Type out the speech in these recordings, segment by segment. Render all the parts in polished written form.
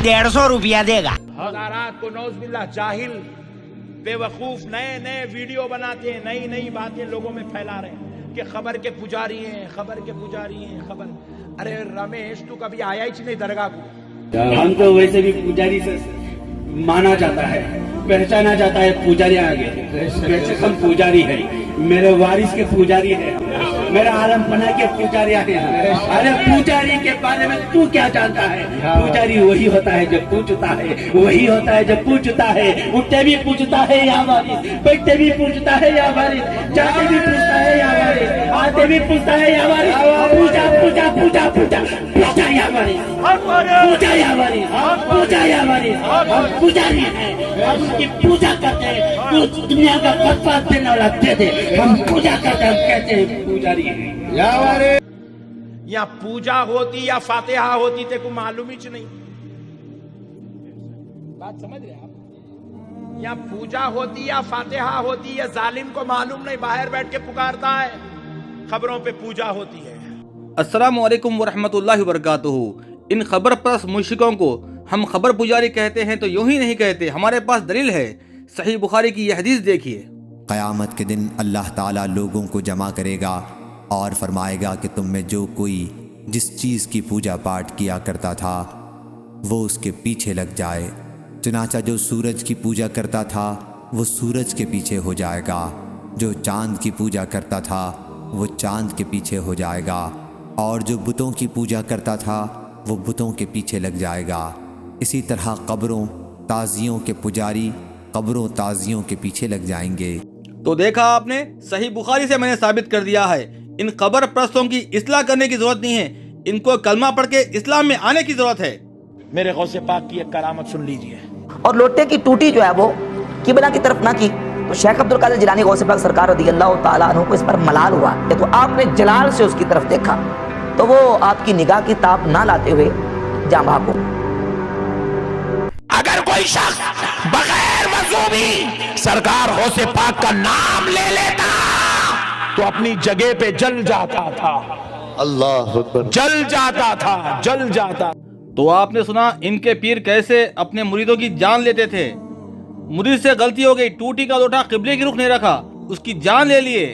₹150 देगा। हज़ारात को नौज़बिल्लाह जाहिल बेवकूफ नए नए वीडियो बनाते हैं, नई नई बातें लोगों में फैला रहे हैं कि खबर के पुजारी हैं, खबर के पुजारी हैं, खबर। अरे रमेश, तू कभी आया ही नहीं दरगाह को? हम तो वैसे भी पुजारी से माना जाता है, पहचाना जाता है पुजारी आगे। वैसे हम पुजारी है, मेरे वारिस के पुजारी है, मेरा आलम पना के पुजारी हैं। अरे पुजारी के बारे में तू क्या जानता है? पुजारी वही होता है जब पूछता है, वही होता है जब पूछता है। उठते भी पूछता है या वारिस, बैठते भी पूछता है या वारिस, जाते भी पूछता है या वारिस, आते भी पूछता है या वारिस। पूजा पूजा पूजा पूजा पूजा या वारिस, पूजा या वारिस, पूजा या वारिस। हम पुजारी हैं, हम उनकी पूजा करते हैं। तू दुनिया का फतवा देने वाला दे दे, हम पूजा करते हैं, हम कहते हैं पुजारी हैं। या पूजा होती या फातिहा होती थे को मालूम ही नहीं। बात समझ रहे आप? या पूजा होती या फातिहा होती, या जालिम को मालूम नहीं, बाहर बैठ के पुकारता है, खबरों पे पूजा होती है। अस्सलामु अलैकुम वरहमतुल्लाहि वबरकातुहू। इन खबर परस्त मुश्रिकों को हम खबर पुजारी कहते हैं तो यूं ही नहीं कहते, हमारे पास दलील है। सही बुखारी की यह हदीस देखिए। क़यामत के दिन अल्लाह ताला लोगों को जमा करेगा और फरमाएगा कि तुम में जो कोई जिस चीज़ की पूजा पाठ किया करता था वो उसके पीछे लग जाए। चुनाचा जो सूरज की पूजा करता था वो सूरज के पीछे हो जाएगा, जो चाँद की पूजा करता था वो चाँद के पीछे हो जाएगा, और जो बुतों की पूजा करता था वो बुतों के पीछे लग जाएगा। इसी तरह कब्रों ताज़ियों के पुजारी कब्रों ताज़ियों के पीछे लग जाएंगे। तो देखा आपने, सही बुखारी से मैंने साबित कर दिया है। इन खबर परस्तों की इस्लाह करने की जरूरत नहीं है, इनको कलमा पढ़ के इस्लाम में आने की जरूरत है। मेरे गौसे पाक की एक करामत सुन लीजिए। और लोटे की टूटी जो है वो किबला की तरफ ना की, तो शेख अब्दुल कादिर जिलानी गौसे पाक सरकार रज़ियल्लाहु ताला अन्हु को इस पर मलाल हुआ। तो आपने जलाल से उसकी तरफ देखा तो वो आपकी निगाह की ताप ना लाते हुए जाँ भागो। अगर कोई शख्स बगैर वजू भी सरकार गौसे पाक का नाम ले लेता तो अपनी जगह पे जल जाता था। अल्लाह अकबर। जल जाता था, जल जाता। तो आपने सुना इनके पीर कैसे अपने मुरीदों की जान लेते थे। मुरीद से गलती हो गई, टूटी का लोटा किबले की रुख नहीं रखा, उसकी जान ले लिए।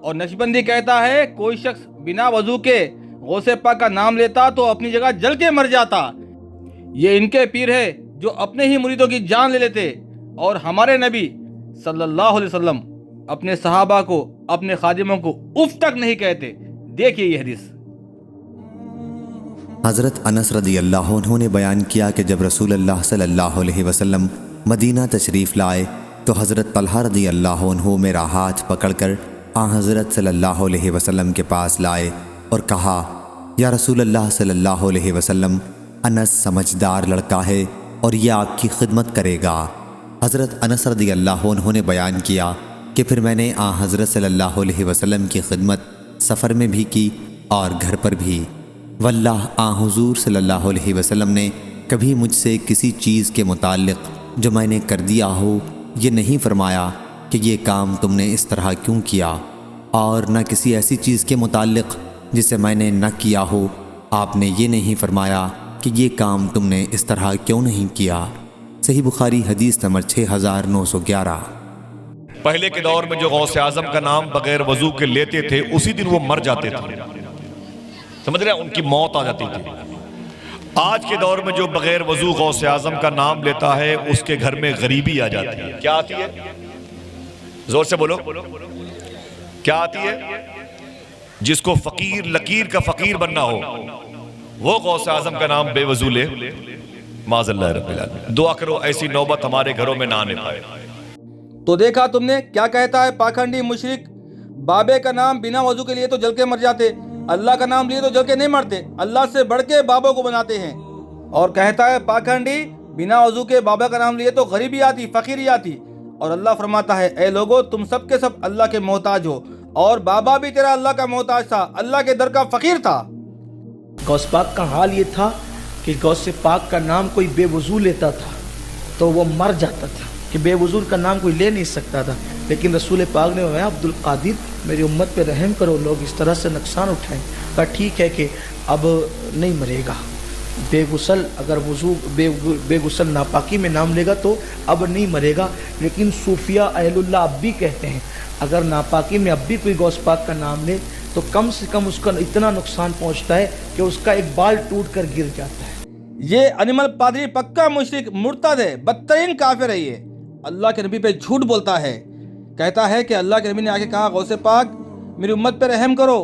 और नक्शबंदी कहता है कोई शख्स बिना वजू के गौसे पाक का नाम लेता तो अपनी जगह जल के मर जाता। ये इनके पीर है जो अपने ही मुरीदों की जान ले लेते। और हमारे नबी सल्लल्लाहु अलैहि वसल्लम अपने सहाबा को, अपने खादिमों को उफ तक नहीं कहते। देखिए ये हदीस। हज़रत अनस रज़ियल्लाहु अन्हु ने बयान किया कि जब रसूलुल्लाह सल्लल्लाहु अलैहि वसल्लम मदीना तशरीफ़ लाए तो हज़रत तलहा रज़ियल्लाहु अन्हु मेरा हाथ पकड़कर हज़रत सल्लल्लाहु अलैहि वसल्लम के पास लाए और कहा, या रसूलुल्लाह सल्लल्लाहु अलैहि वसल्लम, अनस समझदार लड़का है और यह आपकी खिदमत करेगा। हज़रत अनस रज़ियल्लाहु अन्हु ने बयान किया कि फिर मैंने हज़रत सल्लल्लाहु अलैहि वसल्लम की खिदमत सफ़र में भी की और घर पर भी। वल्लाह हुज़ूर सल्लल्लाहु अलैहि वसल्लम ने कभी मुझसे किसी चीज़ के मुताल्लिक़ जो मैंने कर दिया हो ये नहीं फरमाया कि ये काम तुमने इस तरह क्यों किया, और न किसी ऐसी चीज़ के मुताल्लिक़ जिसे मैंने न किया हो आपने ये नहीं फरमाया कि ये काम तुमने इस तरह क्यों नहीं किया। सही बुखारी हदीस नंबर 6911। पहले के दौर में जो गौसे आजम का नाम बगैर वजू के लेते थे उसी दिन वो मर जाते थे, समझ रहे हैं, उनकी मौत आ जाती थी। आज के दौर में जो बगैर वजू गौसे आजम का नाम लेता है उसके घर में गरीबी आ जाती है। क्या आती है? जोर से बोलो, क्या आती है? जिसको फकीर लकीर का फकीर बनना हो वो गौसे आजम का नाम बेवजू ले, माज़अल्लाह रब्बिल आलमीन। दुआ करो ऐसी नौबत हमारे घरों में ना आने पाए। तो देखा तुमने क्या कहता है पाखंडी मुशरिक। बाबे का नाम बिना वजू के लिए तो जल के मर जाते, अल्लाह का नाम लिए तो जल के नहीं मरते, अल्लाह से बढ़ के बाबों को बनाते हैं। और कहता है पाखंडी बिना वजू के बाबा का नाम लिए तो गरीबी आती, फकीरी आती। और अल्लाह फरमाता है ए लोगो तुम सब के सब अल्लाह के मोहताज हो, और बाबा भी तेरा अल्लाह का मोहताज था, अल्लाह के दर का फकीर था। गौस पाक का हाल ये था कि गौस पाक का नाम कोई बेवजू लेता था तो वो मर जाता था। कि बेवजूर का नाम कोई ले नहीं सकता था, लेकिन रसूल पाक ने फरमाया अब्दुल कादिर मेरी उम्मत पे रहम करो, लोग इस तरह से नुकसान उठाएं। कहा ठीक है कि अब नहीं मरेगा, बेगुसल अगर वज़ू बेगुसल नापाकी में नाम लेगा तो अब नहीं मरेगा। लेकिन सूफिया अहलुल्लाह अब भी कहते हैं अगर नापाकी में अब भी कोई गौस पाक का नाम ले तो कम से कम उसका इतना नुकसान पहुंचता है कि उसका एक बाल टूट कर गिर जाता है। ये अनिमल पादरी पक्का मुशरिक मुर्तद है, बदतरीन काफिर है। ये अल्लाह के नबी पे झूठ बोलता है, कहता है कि अल्लाह के नबी ने आके कहा गौसे पाक मेरी उम्मत पे रहम करो,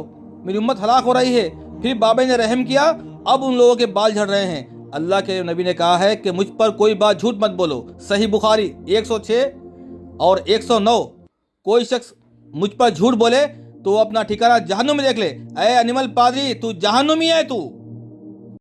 मेरी उम्मत हलाक हो रही है। फिर बाबा ने रहम किया, अब उन लोगों के बाल झड़ रहे हैं। अल्लाह के नबी ने कहा है कि मुझ पर कोई बात झूठ मत बोलो। सही बुखारी 106 और 109। कोई शख्स मुझ पर झूठ बोले तो वो अपना ठिकाना जहन्नुम में देख ले। ऐ अनिमल पादरी तू जहन्नुमी है तू।